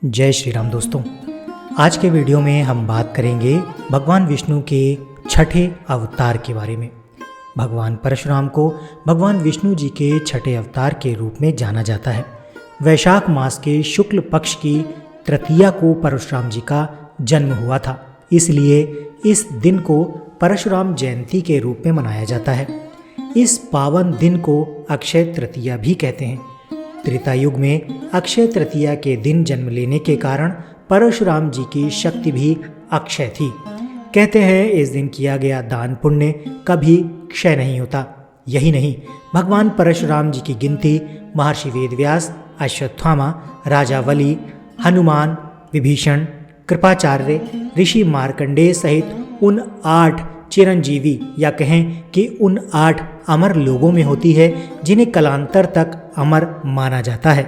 जय श्री राम दोस्तों। आज के वीडियो में हम बात करेंगे भगवान विष्णु के छठे अवतार के बारे में। भगवान परशुराम को भगवान विष्णु जी के छठे अवतार के रूप में जाना जाता है। वैशाख मास के शुक्ल पक्ष की तृतीया को परशुराम जी का जन्म हुआ था, इसलिए इस दिन को परशुराम जयंती के रूप में मनाया जाता है। इस पावन दिन को अक्षय तृतीया भी कहते हैं। त्रेता युग में अक्षय तृतीया के दिन जन्म लेने के कारण परशुराम जी की शक्ति भी अक्षय थी। कहते हैं इस दिन किया गया दान पुण्य कभी क्षय नहीं होता। यही नहीं, भगवान परशुराम जी की गिनती महर्षि वेदव्यास, अश्वत्थामा, राजा बलि, हनुमान, विभीषण, कृपाचार्य, ऋषि मार्कंडेय सहित उन 8 चिरंजीवी या कहें कि उन 8 अमर लोगों में होती है जिन्हें कालांतर तक अमर माना जाता है।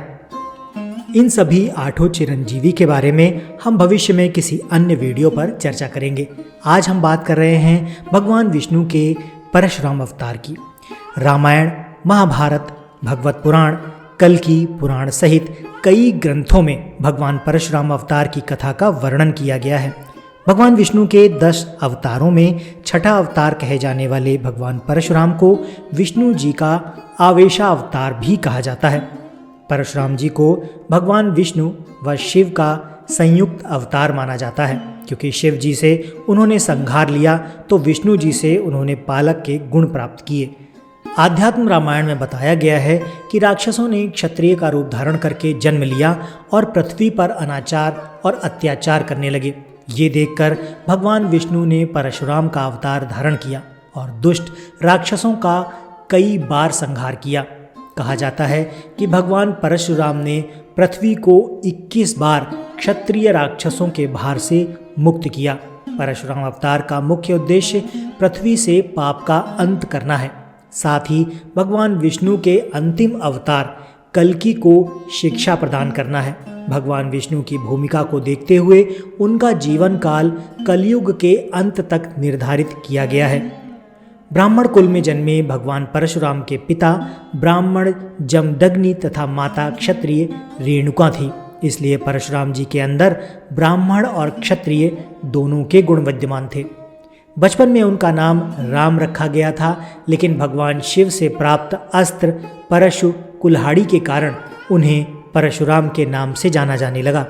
इन सभी 8 चिरंजीवी के बारे में हम भविष्य में किसी अन्य वीडियो पर चर्चा करेंगे। आज हम बात कर रहे हैं भगवान विष्णु के परशुराम अवतार की। रामायण, महाभारत, भगवत पुराण, कल्कि पुराण सहित कई ग्रंथों में भगवान परशुराम अवतार की कथा का वर्णन किया गया है। भगवान विष्णु के 10 अवतारों में छठा अवतार कहे जाने वाले भगवान परशुराम को विष्णु जी का आवेशा अवतार भी कहा जाता है। परशुराम जी को भगवान विष्णु व शिव का संयुक्त अवतार माना जाता है, क्योंकि शिव जी से उन्होंने संहार लिया तो विष्णु जी से उन्होंने पालक के गुण प्राप्त किए। आध्यात्म रामायण में बताया गया है कि राक्षसों ने क्षत्रिय का रूप धारण करके जन्म लिया और पृथ्वी पर अनाचार और अत्याचार करने लगे। ये देखकर भगवान विष्णु ने परशुराम का अवतार धारण किया और दुष्ट राक्षसों का कई बार संहार किया। कहा जाता है कि भगवान परशुराम ने पृथ्वी को 21 बार क्षत्रिय राक्षसों के भार से मुक्त किया। परशुराम अवतार का मुख्य उद्देश्य पृथ्वी से पाप का अंत करना है। साथ ही भगवान विष्णु के अंतिम अवतार कल्कि को शिक्षा प्रदान करना है। भगवान विष्णु की भूमिका को देखते हुए उनका जीवन काल कलयुग के अंत तक निर्धारित किया गया है। ब्राह्मण कुल में जन्मे भगवान परशुराम के पिता ब्राह्मण जमदग्नि तथा माता क्षत्रिय रेणुका थी, इसलिए परशुराम जी के अंदर ब्राह्मण और क्षत्रिय दोनों के गुण विद्यमान थे। बचपन में उनका नाम राम रखा गया था, लेकिन भगवान शिव से प्राप्त अस्त्र परशु कुल्हाड़ी के कारण उन्हें परशुराम के नाम से जाना जाने लगा।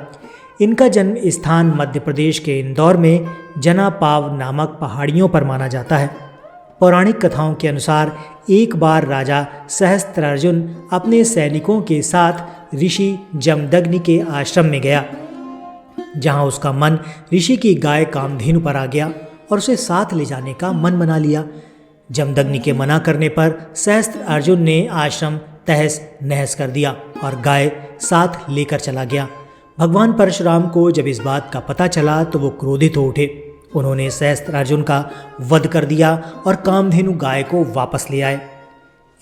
इनका जन्म स्थान मध्य प्रदेश के इंदौर में जनापाव नामक पहाड़ियों पर माना जाता है। पौराणिक कथाओं के अनुसार एक बार राजा सहस्त्रार्जुन अपने सैनिकों के साथ ऋषि जमदग्नि के आश्रम में गया, जहां उसका मन ऋषि की गाय कामधेनु पर आ गया और उसे साथ ले जाने का मन बना लिया। जमदग्नि के मना करने पर सहस्त्रार्जुन ने आश्रम तहस नहस कर दिया और गाय साथ लेकर चला गया। भगवान परशुराम को जब इस बात का पता चला तो वो क्रोधित हो उठे। उन्होंने सहस्त्रार्जुन का वध कर दिया और कामधेनु गाय को वापस ले आए।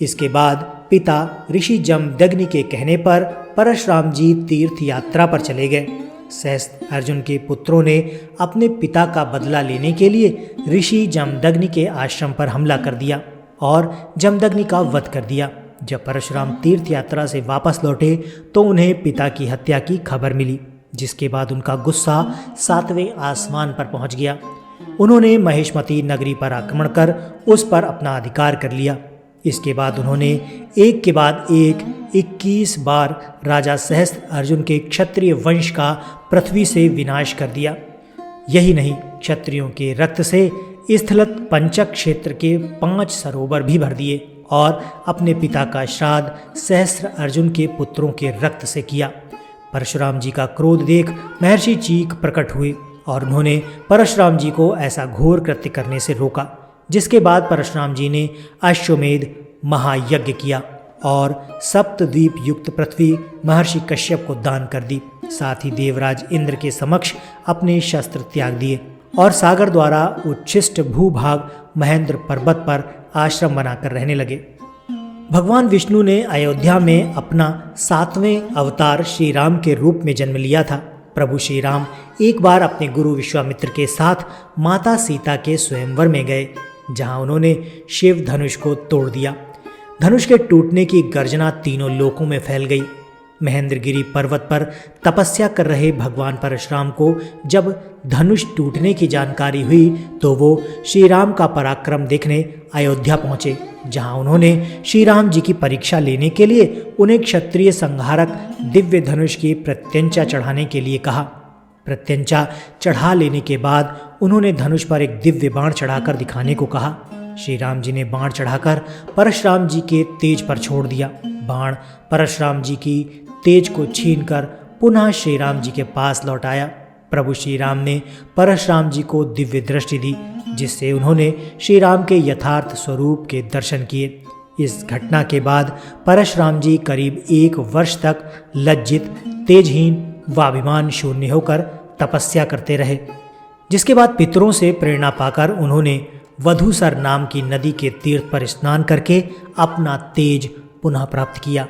इसके बाद पिता ऋषि जमदग्नि के कहने पर परशुराम जी तीर्थ यात्रा पर चले गए। सहस्त्रार्जुन के पुत्रों ने अपने पिता का बदला लेने के लिए ऋषि जमदग्नि के आश्रम पर हमला कर दिया और जमदग्नि का वध कर दिया। जब परशुराम तीर्थ यात्रा से वापस लौटे तो उन्हें पिता की हत्या की खबर मिली, जिसके बाद उनका गुस्सा 7वें आसमान पर पहुंच गया। उन्होंने महेशमती नगरी पर आक्रमण कर उस पर अपना अधिकार कर लिया। इसके बाद उन्होंने एक के बाद एक 21 बार राजा सहस्त्रार्जुन के क्षत्रिय वंश का पृथ्वी से विनाश कर दिया। यही नहीं, क्षत्रियों के रक्त से स्थलत पंचक क्षेत्र के 5 सरोवर भी भर दिए और अपने पिता का श्राद्ध सहस्त्रार्जुन के पुत्रों के रक्त से किया। परशुराम जी का क्रोध देख महर्षि चीक प्रकट हुए और उन्होंने परशुराम जी को ऐसा घोर कृत्य करने से रोका, जिसके बाद परशुराम जी ने अश्वमेध महायज्ञ किया और सप्तद्वीप युक्त पृथ्वी महर्षि कश्यप को दान कर दी। साथ ही देवराज इंद्र के समक्ष अपने शस्त्र त्याग दिए और सागर द्वारा उच्छिष्ट भूभाग महेंद्र पर्वत पर आश्रम बनाकर रहने लगे। भगवान विष्णु ने अयोध्या में अपना 7वें अवतार श्री राम के रूप में जन्म लिया था। प्रभु श्री राम एक बार अपने गुरु विश्वामित्र के साथ माता सीता के स्वयंवर में गए, जहां उन्होंने शिव धनुष को तोड़ दिया। धनुष के टूटने की गर्जना तीनों लोकों में फैल गई। महेंद्रगिरी पर्वत पर तपस्या कर रहे भगवान परशुराम को जब धनुष टूटने की जानकारी हुई तो वो श्री राम का पराक्रम देखने अयोध्या पहुँचे, जहाँ उन्होंने श्री राम जी की परीक्षा लेने के लिए उन्हें क्षत्रिय संहारक दिव्य धनुष की प्रत्यंचा चढ़ाने के लिए कहा। प्रत्यंचा चढ़ा लेने के बाद उन्होंने धनुष पर एक दिव्य बाण चढ़ाकर दिखाने को कहा। श्री राम जी ने बाण चढ़ाकर परशुराम जी के तेज पर छोड़ दिया। बाण परशुराम जी की तेज को छीनकर पुनः श्री राम जी के पास लौट आया। प्रभु श्री राम ने परशुराम जी को दिव्य दृष्टि दी, जिससे उन्होंने श्री राम के यथार्थ स्वरूप के दर्शन किए। इस घटना के बाद परशुराम जी करीब 1 वर्ष तक लज्जित, तेजहीन व अभिमान शून्य होकर तपस्या करते रहे, जिसके बाद पितरों से प्रेरणा पाकर उन्होंने वधूसर नाम की नदी के तीर्थ पर स्नान करके अपना तेज पुनः प्राप्त किया।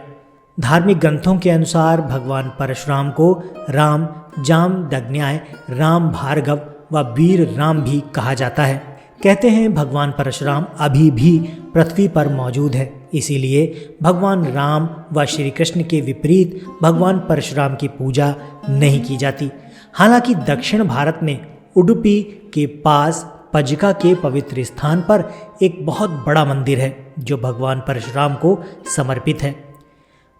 धार्मिक ग्रंथों के अनुसार भगवान परशुराम को राम जामदग्न्याय, राम भार्गव व वीर राम भी कहा जाता है। कहते हैं भगवान परशुराम अभी भी पृथ्वी पर मौजूद है, इसीलिए भगवान राम व श्री कृष्ण के विपरीत भगवान परशुराम की पूजा नहीं की जाती। हालांकि दक्षिण भारत में उडुपी के पास पज्जिका के पवित्र स्थान पर एक बहुत बड़ा मंदिर है जो भगवान परशुराम को समर्पित है।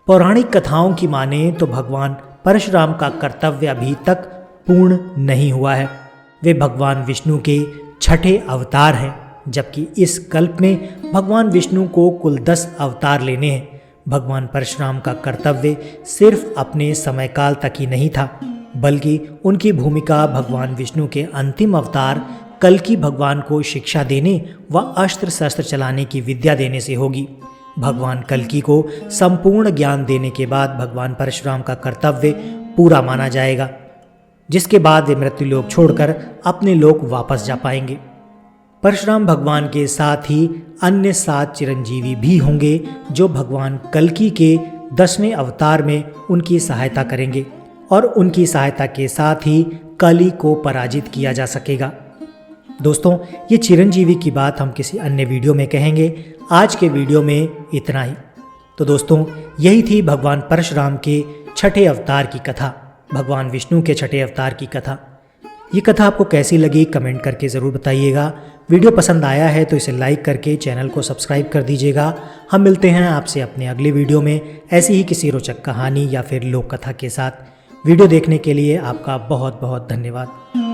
पौराणिक कथाओं की माने तो भगवान परशुराम का कर्तव्य अभी तक पूर्ण नहीं हुआ है। वे भगवान विष्णु के छठे अवतार हैं, जबकि इस कल्प में भगवान विष्णु को कुल 10 अवतार लेने हैं। भगवान परशुराम का कर्तव्य सिर्फ अपने समयकाल तक ही नहीं था, बल्कि उनकी भूमिका भगवान विष्णु के अंतिम अवतार कल्कि भगवान को शिक्षा देने व अस्त्र शस्त्र चलाने की विद्या देने से होगी। भगवान कल्कि को संपूर्ण ज्ञान देने के बाद भगवान परशुराम का कर्तव्य पूरा माना जाएगा, जिसके बाद वे मृत्युलोक छोड़कर अपने लोक वापस जा पाएंगे। परशुराम भगवान के साथ ही अन्य 7 चिरंजीवी भी होंगे जो भगवान कल्कि के 10वें अवतार में उनकी सहायता करेंगे और उनकी सहायता के साथ ही कली को पराजित किया जा सकेगा। दोस्तों, ये चिरंजीवी की बात हम किसी अन्य वीडियो में कहेंगे। आज के वीडियो में इतना ही। तो दोस्तों, यही थी भगवान परशुराम के छठे अवतार की कथा, भगवान विष्णु के छठे अवतार की कथा। ये कथा आपको कैसी लगी कमेंट करके ज़रूर बताइएगा। वीडियो पसंद आया है तो इसे लाइक करके चैनल को सब्सक्राइब कर दीजिएगा। हम मिलते हैं आपसे अपने अगले वीडियो में ऐसी ही किसी रोचक कहानी या फिर लोक कथा के साथ। वीडियो देखने के लिए आपका बहुत बहुत धन्यवाद।